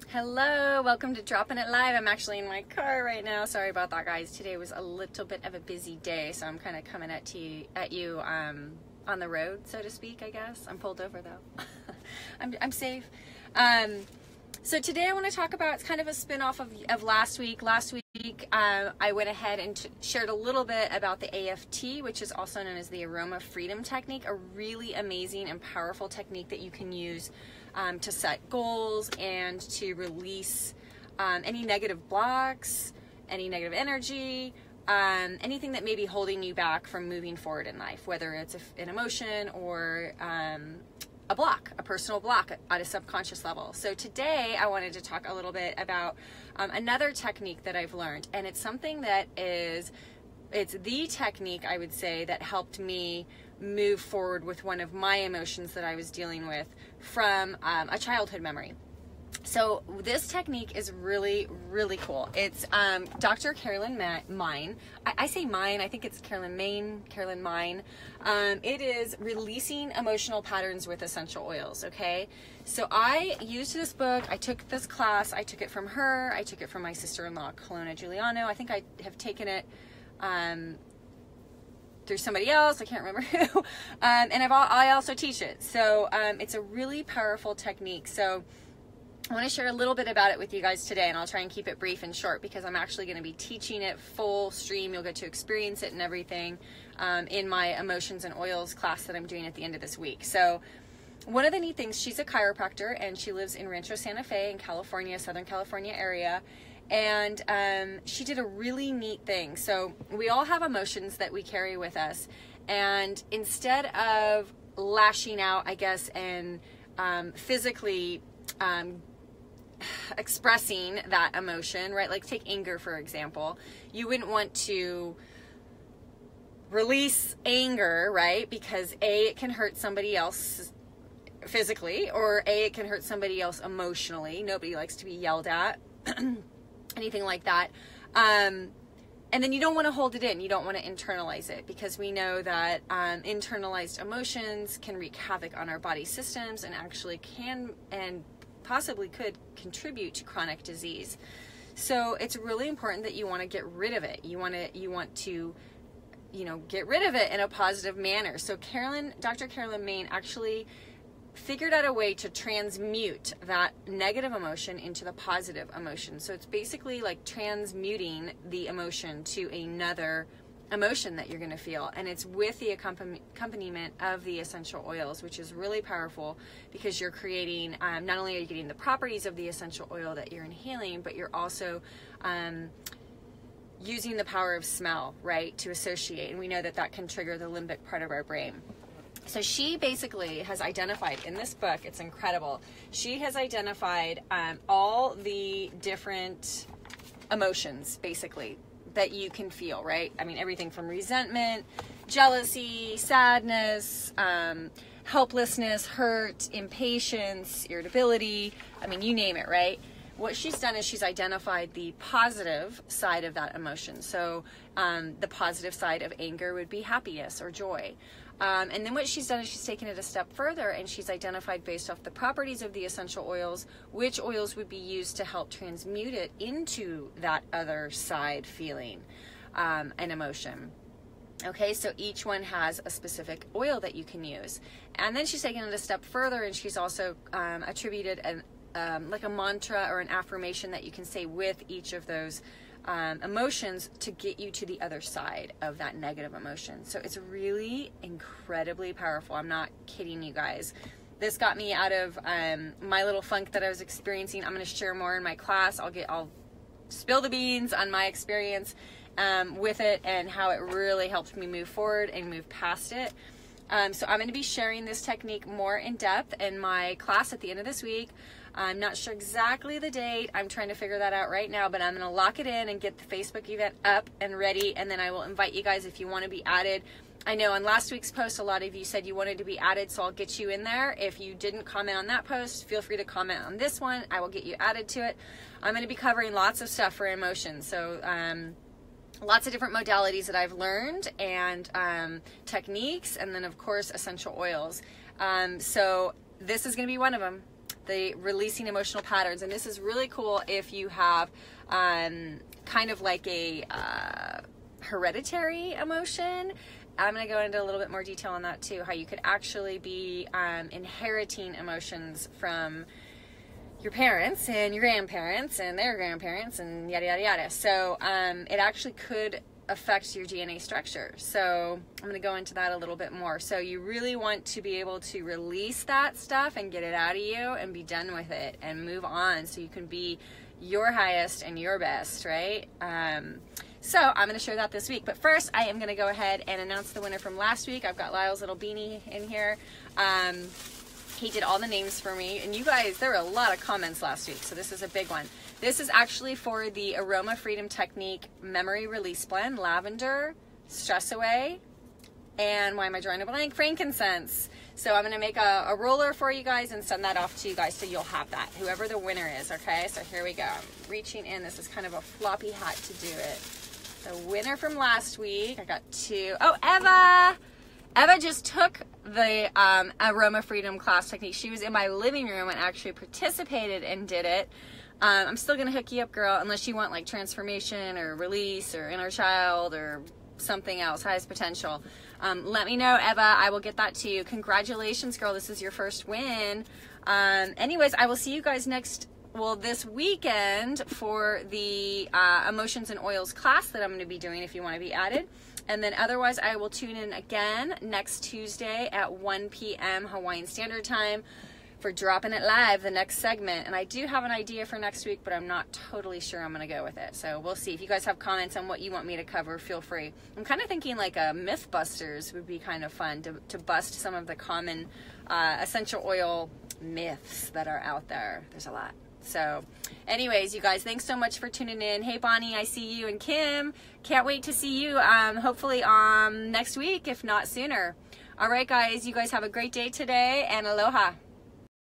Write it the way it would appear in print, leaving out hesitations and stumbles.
Hello, welcome to Droppin' It Live. I'm actually in my car right now. Sorry about that, guys. Today was a little bit of a busy day, so I'm kind of coming at you on the road, so to speak, I guess. I'm pulled over, though. I'm safe. So today I want to talk about, it's kind of a spin-off of last week. Last week, I went ahead and shared a little bit about the AFT, which is also known as the Aroma Freedom Technique, a really amazing and powerful technique that you can use to set goals and to release any negative blocks, any negative energy, anything that may be holding you back from moving forward in life, whether it's an emotion or a block, a personal block at a subconscious level. So today I wanted to talk a little bit about another technique that I've learned, and it's something that it's the technique, I would say, that helped me move forward with one of my emotions that I was dealing with from a childhood memory. So this technique is really, really cool. It's Dr. Carolyn Mine. I say mine, I think it's Carolyn Mine. It is releasing emotional patterns with essential oils, okay? So I used this book, I took this class, I took it from her, I took it from my sister-in-law, Colonna Giuliano. I think I have taken it through somebody else, I can't remember who, and I also teach it. So it's a really powerful technique. So I want to share a little bit about it with you guys today, and I'll try and keep it brief and short because I'm actually going to be teaching it full stream. You'll get to experience it and everything in my emotions and oils class that I'm doing at the end of this week. So one of the neat things, she's a chiropractor and she lives in Rancho Santa Fe in California, Southern California area. And she did a really neat thing. So we all have emotions that we carry with us, and instead of lashing out, I guess, and physically expressing that emotion, right? Like take anger, for example. You wouldn't want to release anger, right? Because A, it can hurt somebody else physically, or A, it can hurt somebody else emotionally. Nobody likes to be yelled at. Anything like that. And then you don't want to hold it in. You don't want to internalize it, because we know that internalized emotions can wreak havoc on our body systems and actually can and possibly could contribute to chronic disease. So it's really important that you want to get rid of it. You want to get rid of it in a positive manner. So Dr. Carolyn Mine actually figured out a way to transmute that negative emotion into the positive emotion. So it's basically like transmuting the emotion to another emotion that you're going to feel, and it's with the accompaniment of the essential oils, which is really powerful because you're creating, not only are you getting the properties of the essential oil that you're inhaling, but you're also using the power of smell, right, to associate, and we know that can trigger the limbic part of our brain. So she basically has identified in this book, it's incredible, she has identified all the different emotions, basically, that you can feel, right? I mean, everything from resentment, jealousy, sadness, helplessness, hurt, impatience, irritability, I mean, you name it, right? What she's done is she's identified the positive side of that emotion. So the positive side of anger would be happiness or joy. And then what she's done is she's taken it a step further, and she's identified, based off the properties of the essential oils, which oils would be used to help transmute it into that other side feeling and emotion. Okay, so each one has a specific oil that you can use. And then she's taken it a step further, and she's also attributed like a mantra or an affirmation that you can say with each of those emotions to get you to the other side of that negative emotion. So it's really incredibly powerful. I'm not kidding you guys. This got me out of my little funk that I was experiencing. I'm going to share more in my class. I'll spill the beans on my experience with it and how it really helped me move forward and move past it. So I'm going to be sharing this technique more in depth in my class at the end of this week. I'm not sure exactly the date. I'm trying to figure that out right now, but I'm going to lock it in and get the Facebook event up and ready, and then I will invite you guys if you want to be added. I know on last week's post, a lot of you said you wanted to be added, so I'll get you in there. If you didn't comment on that post, feel free to comment on this one. I will get you added to it. I'm going to be covering lots of stuff for emotions, so lots of different modalities that I've learned, and techniques, and then of course essential oils. So this is going to be one of them. the releasing emotional patterns. And this is really cool if you have kind of like a hereditary emotion. I'm going to go into a little bit more detail on that too, how you could actually be inheriting emotions from your parents and your grandparents and their grandparents and yada yada yada. So it actually could affect your DNA structure. So I'm going to go into that a little bit more. So you really want to be able to release that stuff and get it out of you and be done with it and move on so you can be your highest and your best, right? So I'm going to share that this week. But first, I am going to go ahead and announce the winner from last week. I've got Lyle's little beanie in here. He did all the names for me. And you guys, there were a lot of comments last week, so this is a big one. This is actually for the Aroma Freedom Technique Memory Release Blend, Lavender, Stress Away, and why am I drawing a blank? Frankincense. So I'm going to make a roller for you guys and send that off to you guys so you'll have that, whoever the winner is, okay? So here we go. I'm reaching in. This is kind of a floppy hat to do it. The winner from last week, I got 2. Oh, Eva! Eva just took the Aroma Freedom class technique. She was in my living room and actually participated and did it. I'm still going to hook you up, girl, unless you want like transformation or release or inner child or something else, highest potential. Let me know, Eva. I will get that to you. Congratulations, girl. This is your first win. Anyways, I will see you guys this weekend for the Emotions and Oils class that I'm going to be doing if you want to be added. And then otherwise, I will tune in again next Tuesday at 1 p.m. Hawaiian Standard Time for Droppin' It Live, the next segment. And I do have an idea for next week, but I'm not totally sure I'm going to go with it. So we'll see. If you guys have comments on what you want me to cover, feel free. I'm kind of thinking like a Mythbusters would be kind of fun to bust some of the common essential oil myths that are out there. There's a lot. So anyways, you guys, thanks so much for tuning in. Hey, Bonnie, I see you. And Kim, can't wait to see you hopefully next week, if not sooner. All right, guys, you guys have a great day today, and aloha.